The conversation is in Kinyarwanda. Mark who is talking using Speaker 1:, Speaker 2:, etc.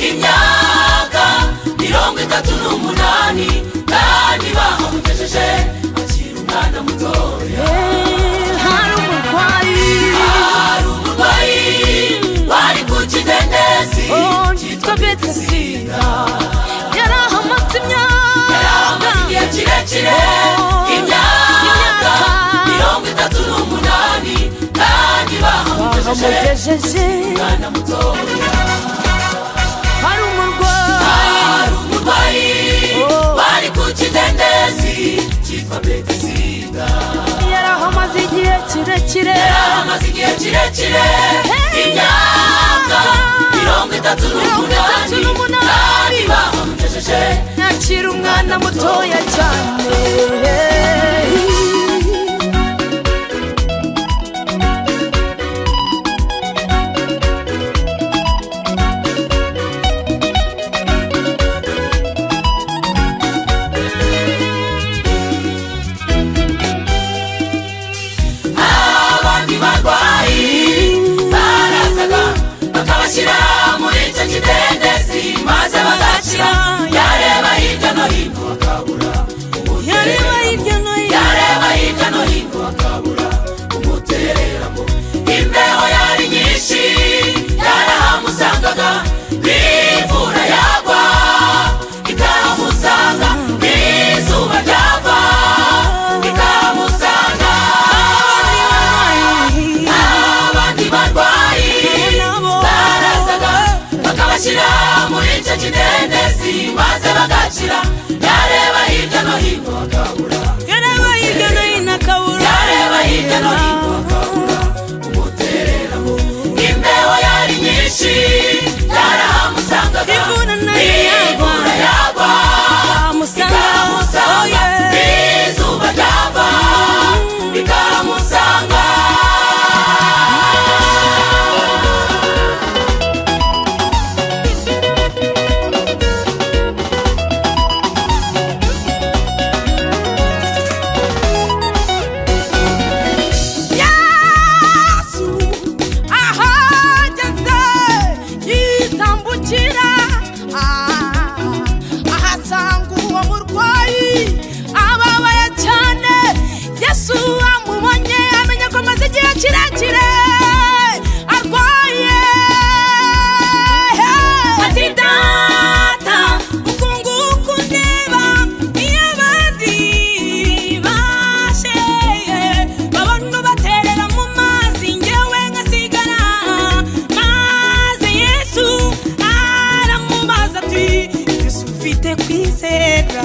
Speaker 1: imyaka 38 kandi bamugejeje akiri umwana mutoya.
Speaker 2: Hari umurwayi
Speaker 1: wari ku kidendezi
Speaker 2: cyitwa Betesida, yarahamaze
Speaker 1: igihe kirekire, imyaka 38 kandi bamugejeje umwana mutoya.
Speaker 2: Hari umurwayi
Speaker 1: wari ku kidendezi cyitwa Betesida,
Speaker 2: yarahamaze igihe kirekire,
Speaker 1: imyaka 38 kandi bamugejeje
Speaker 2: akiri umwana mutoya cyane.
Speaker 1: bakabashyira muri icyo kidendezi maze bagakira. Yareba hirya no hino akabura umutereramo. Imbeho yari nyinshi yarahamusangaga, n'imvura yagwa ikahamusanga, n'izuba ryava ikahamusanga. Abandi barwayi bakabashyira muri icyo kidendezi maze bagakira. Yareba hirya no hino akabura umutereramo. Imbeho yari nyinshi yarahamusangaga, n'imvura yagwa ikahamusanga, n'izuba ryava ikahamusanga.
Speaker 2: ahasanga uwo murwayi ababaye cyane. Yesu amubonye amenya ko amaze igihe kirekire arwaye. Ati data ukunguku ndeba iyo abandi basheye babona baterera mu mazi, njyewe ngasigara. Maze Yesu aramubaza ati ufite kwizera